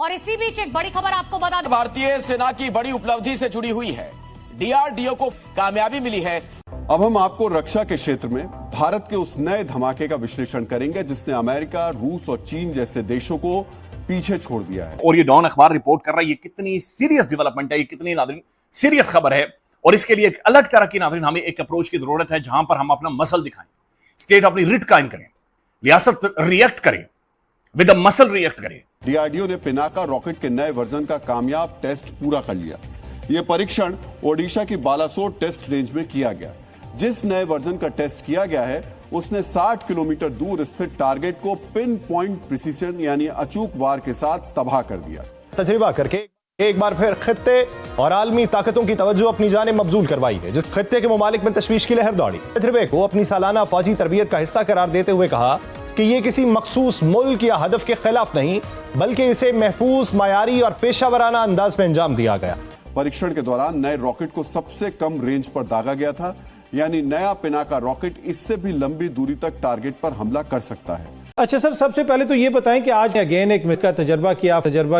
और इसी बीच एक बड़ी खबर आपको बता दें, भारतीय सेना की बड़ी उपलब्धि से जुड़ी हुई है। डीआरडीओ को कामयाबी मिली है। अब हम आपको रक्षा के क्षेत्र में भारत के उस नए धमाके का विश्लेषण करेंगे जिसने अमेरिका, रूस और चीन जैसे देशों को पीछे छोड़ दिया है। और ये डॉन अखबार रिपोर्ट कर रहा है, ये कितनी सीरियस डेवलपमेंट है, ये कितनी नाज़रीन सीरियस खबर है। और इसके लिए एक अलग तरह की नाज़रीन हमें एक अप्रोच की जरूरत है जहां पर हम अपना मसल दिखाएं, स्टेट अपनी रिट कायम करें, रियासत रिएक्ट करें, विद अ मसल रिएक्ट करें। डीआरडीओ ने पिनाका रॉकेट के नए वर्जन का कामयाब टेस्ट पूरा कर लिया। यह परीक्षण ओडिशा की बालासोर टेस्ट रेंज में किया गया। जिस नए वर्जन का टेस्ट किया गया है उसने 60 किलोमीटर दूर स्थित टारगेट को पिन पॉइंट प्रिसीजन यानी अचूक वार के साथ तबाह कर दिया। तजर्बा करके एक बार फिर खित्ते और आलमी ताकतों की तवज्जो अपनी जानिब मबजूल करवाई है, जिस खित्ते के ममालिक में तशवीश की लहर दौड़ी। तजर्बे को अपनी सालाना फौजी तरबियत का हिस्सा करार देते हुए कहा कि यह किसी मखसूस मुल्क या हदफ के खिलाफ नहीं, बल्कि इसे महफूज, मायारी और पेशावराना अंदाज में अंजाम दिया गया। परीक्षण के दौरान नए रॉकेट को सबसे कम रेंज पर दागा गया था, यानी नया पिनाका रॉकेट इससे भी लंबी दूरी तक टारगेट पर हमला कर सकता है। अच्छा सर, सबसे पहले तो ये बताएं कि आज अगेन एक मिनट का तजर्बा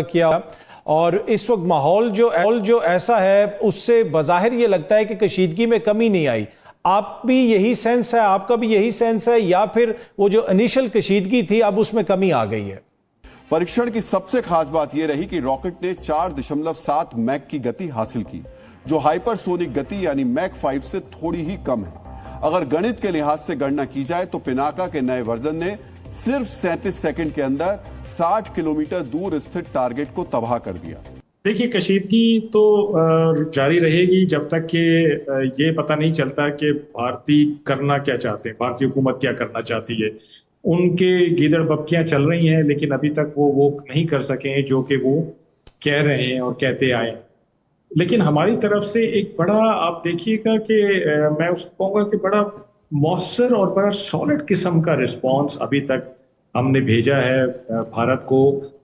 किया और इस वक्त माहौल जो ऐसा है उससे बज़ाहिर ये लगता है कि कशीदगी में कमी नहीं आई। आप भी यही सेंस है, आपका भी यही सेंस है, या फिर वो जो इनिशियल कशीदगी थी अब उसमें कमी आ गई है? परीक्षण की सबसे खास बात यह रही कि रॉकेट ने 4.7 मैक की गति हासिल की, जो हाइपरसोनिक गति यानी मैक 5 से थोड़ी ही कम है। अगर गणित के लिहाज से गणना की जाए तो पिनाका के नए वर्जन ने सिर्फ 37 सेकंड के अंदर 60 किलोमीटर दूर स्थित टारगेट को तबाह कर दिया। देखिए, कशीदगी तो जारी रहेगी जब तक कि ये पता नहीं चलता कि भारतीय करना क्या चाहते हैं, भारतीय हुकूमत क्या करना चाहती है। उनके गीदड़ बप्पियां चल रही हैं, लेकिन अभी तक वो नहीं कर सके हैं जो कि वो कह रहे हैं और कहते आए। लेकिन हमारी तरफ से एक बड़ा, आप देखिएगा कि मैं उसको कहूँगा कि बड़ा मौसर और बड़ा सॉलिड किस्म का रिस्पॉन्स अभी तक हमने भेजा है भारत को,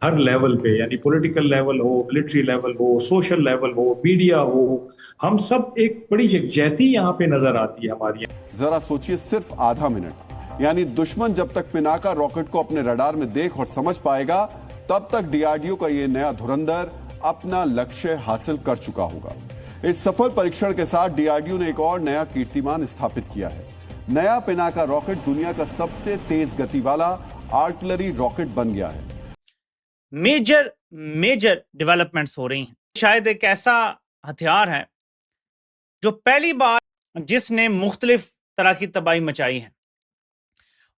हर लेवल पे, यानी पॉलिटिकल लेवल हो, मिलिट्री लेवल हो, सोशल लेवल हो, मीडिया हो। हम सब एक बड़ी यकजहती यहाँ पे नजर आती है हमारी। जरा सोचिए, सिर्फ आधा मिनट, यानी दुश्मन जब तक पिनाका रॉकेट को अपने रडार में देख और समझ पाएगा तब तक डीआरडीओ का ये नया धुरंधर अपना लक्ष्य हासिल कर चुका होगा। इस सफल परीक्षण के साथ डीआरडीओ ने एक और नया कीर्तिमान स्थापित किया है। नया पिनाका रॉकेट दुनिया का सबसे तेज गति वाला आर्टिलरी रॉकेट बन गया है। मेजर डेवलपमेंट्स हो रही हैं। शायद एक ऐसा हथियार है जो पहली बार जिसने मुख्तलिफ तरह की तबाही मचाई है।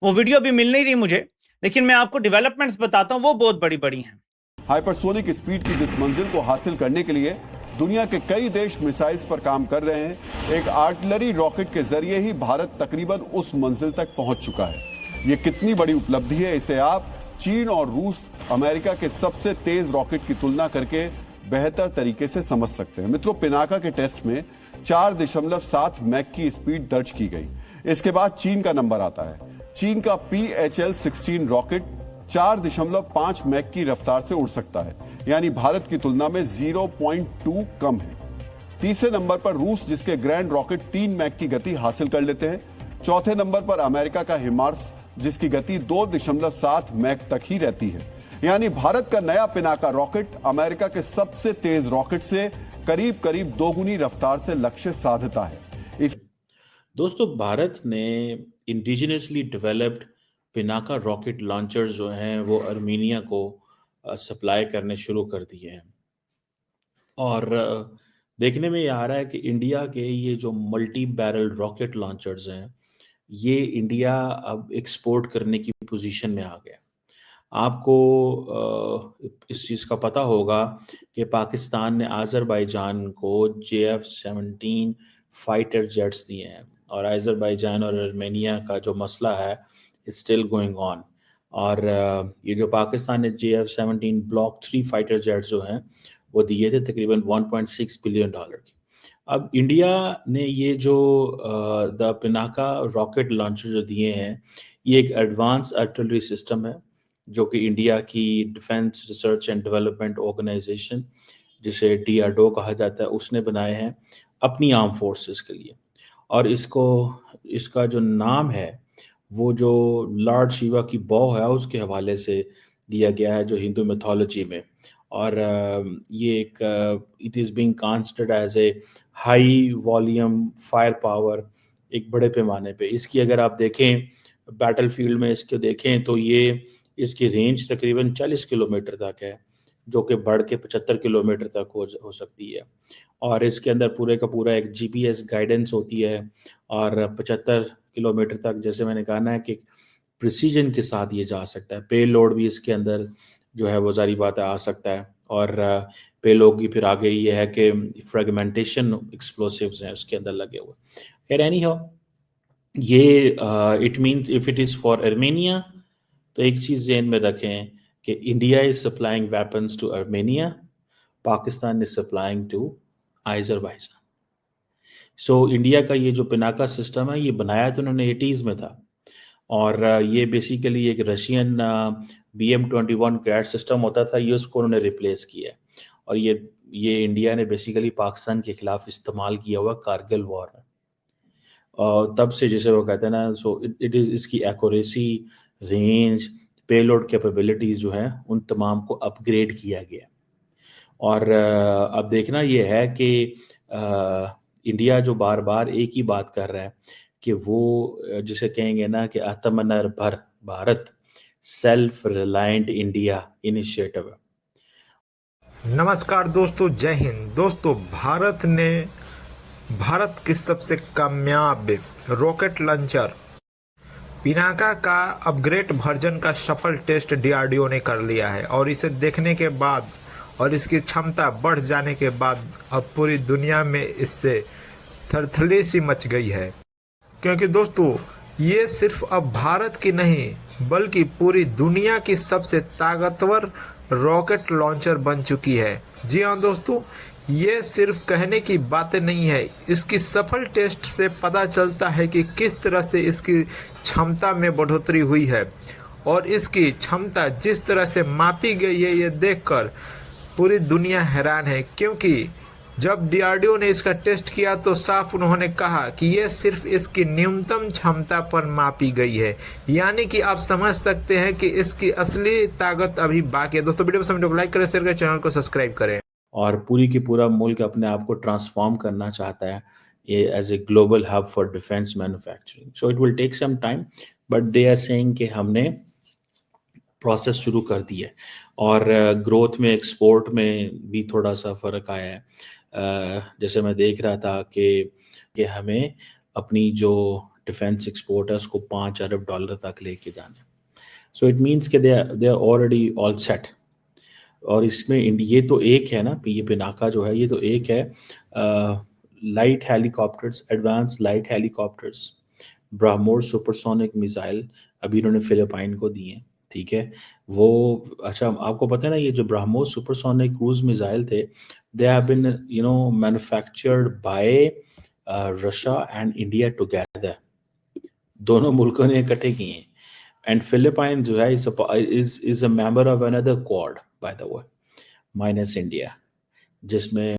वो वीडियो अभी मिल नहीं रही मुझे, लेकिन मैं आपको डेवलपमेंट्स बताता हूं, वो बहुत बड़ी बड़ी हैं। हाइपरसोनिक स्पीड की जिस मंजिल को हासिल करने के लिए दुनिया के कई देश मिसाइल्स पर काम कर रहे हैं, एक आर्टिलरी रॉकेट के जरिए ही भारत तकरीबन उस मंजिल तक पहुंच चुका है। ये कितनी बड़ी उपलब्धि है, इसे आप चीन और रूस, अमेरिका के सबसे तेज रॉकेट की तुलना करके बेहतर तरीके से समझ सकते हैं। मित्रों, पिनाका के टेस्ट में 4.7 मैक की स्पीड दर्ज की गई। इसके बाद चीन का नंबर आता है। चीन का PHL-16 रॉकेट 4.5 मैक की रफ्तार से उड़ सकता है, यानी भारत की तुलना में 0.2 कम है। तीसरे नंबर पर रूस, जिसके ग्रैंड रॉकेट 3 मैक की गति हासिल कर लेते हैं। चौथे नंबर पर अमेरिका का हिमार्स, जिसकी गति 2.7 मैक तक ही रहती है। यानी भारत का नया पिनाका रॉकेट अमेरिका के सबसे तेज रॉकेट से करीब करीब दोगुनी रफ्तार से लक्ष्य साधता है। दोस्तों, भारत ने indigenously developed Pinaka rocket launchers जो हैं वो आर्मीनिया को सप्लाई करने शुरू कर दिए हैं। और देखने में ये आ रहा है कि इंडिया के ये जो मल्टी बैरल रॉकेट लॉन्चर्स हैं, ये इंडिया अब एक्सपोर्ट करने की पोजीशन में आ गया। आपको इस चीज़ का पता होगा कि पाकिस्तान ने आज़रबाईजान को JF-17 फाइटर जेट्स दिए हैं, और आज़रबाईजान और आर्मेनिया का जो मसला है इट्स स्टिल गोइंग ऑन। और ये जो पाकिस्तान ने JF-17 ब्लॉक 3 फाइटर जेट्स जो हैं वो दिए थे तकरीबन $1.6 बिलियन की। अब इंडिया ने ये जो द पिनाका रॉकेट लॉन्चर जो दिए हैं, ये एक एडवांस आर्टिलरी सिस्टम है जो कि इंडिया की defence research and development organisation, जिसे DRDO कहा जाता है, उसने बनाए हैं अपनी आर्म फोर्सेस के लिए। और इसका जो नाम है वो जो लॉर्ड शिवा की बौ है उसके हवाले से दिया गया है, जो हिंदू मिथोलॉजी में। और ये एक it is being considered as a high volume fire power, एक बड़े पैमाने पे। इसकी अगर आप देखें बैटलफील्ड में इसको देखें तो ये इसकी रेंज तकरीबन 40 किलोमीटर तक है, जो कि बढ़ के 75 किलोमीटर तक हो सकती है। और इसके अंदर पूरे का पूरा एक GPS गाइडेंस होती है, और 75 किलोमीटर तक जैसे मैंने कहा ना कि प्रिसीजन के साथ ये जा सकता है। पे लोड भी इसके अंदर जो है वो जारी बात है आ सकता है। और पे लोड की फिर आगे ये है कि फ्रेगमेंटेशन एक्सप्लोसिव्स हैं उसके अंदर लगे हुए। खैर एनी हाउ, ये it means if it is for Armenia, तो एक चीज़ ज़हन में रखें कि India is supplying weapons to Armenia, Pakistan is supplying to Azerbaijan. So India का ये जो पिनाका सिस्टम है ये बनाया तो उन्होंने 80s में था, और ये बेसिकली एक रशियन BM-21 कैट सिस्टम होता था, ये उसको उन्होंने रिप्लेस किया है। और ये इंडिया ने बेसिकली पाकिस्तान के खिलाफ इस्तेमाल किया हुआ कारगिल वॉर में, और तब से जैसे वो कहते हैं ना, सो इट इज़ इसकी एक्यूरेसी, रेंज, पेलोड कैपेबिलिटीज जो हैं उन तमाम को अपग्रेड किया गया। और अब देखना ये है कि इंडिया जो बार बार एक ही बात कर रहा है कि वो जिसे कहेंगे ना कि आत्मनिर्भर Bharat, self reliant India initiative. नमस्कार दोस्तों, जय हिंद। दोस्तों, भारत की सबसे कामयाब रॉकेट लॉन्चर पिनाका का अपग्रेड वर्जन का सफल टेस्ट DRDO ने कर लिया है, और इसे देखने के बाद और इसकी क्षमता बढ़ जाने के बाद अब पूरी दुनिया में इससे थरथरी सी मच गई है। क्योंकि दोस्तों, ये सिर्फ अब भारत की नहीं बल्कि पूरी दुनिया की सबसे ताकतवर रॉकेट लॉन्चर बन चुकी है। जी हाँ दोस्तों, ये सिर्फ कहने की बातें नहीं है, इसकी सफल टेस्ट से पता चलता है कि किस तरह से इसकी क्षमता में बढ़ोतरी हुई है। और इसकी क्षमता जिस तरह से मापी गई है, ये देखकर पूरी दुनिया हैरान है। क्योंकि जब DRDO ने इसका टेस्ट किया तो साफ उन्होंने कहा कि ये सिर्फ इसकी न्यूनतम क्षमता पर मापी गई है, यानी कि आप समझ सकते हैं कि इसकी असली ताकत अभी बाकी है। दोस्तों, वीडियो पसंद लाइक करें, शेयर करें, चैनल को सब्सक्राइब करें। और पूरी की पूरा मुल्क अपने आप को ट्रांसफॉर्म करना चाहता है ये as a global hub for defence manufacturing. So it will take some time, but they are saying कि हमने प्रोसेस शुरू कर दी है। और ग्रोथ में, एक्सपोर्ट में भी थोड़ा सा फ़र्क आया है। जैसे मैं देख रहा था कि हमें अपनी जो डिफेंस एक्सपोर्ट है उसको $5 अरब तक लेके जाना है। सो इट मीन्स कि they are already all set. और इसमें ये तो एक है ना, ये पिनाका जो है ये तो एक है। Light helicopters, advance light helicopters, BrahMos supersonic missile अभी इन्होंने फिलिपाइन को दिए हैं, ठीक है। वो अच्छा, आपको पता है ना, ये जो ब्रह्मोस सुपरसोनिक क्रूज मिसाइल थे, they have been manufactured by Russia and India together. दोनों मुल्कों ने इकट्ठे किए हैं। एंड फिलिपाइन जो है is a member of another quad by the way, minus India, जिसमें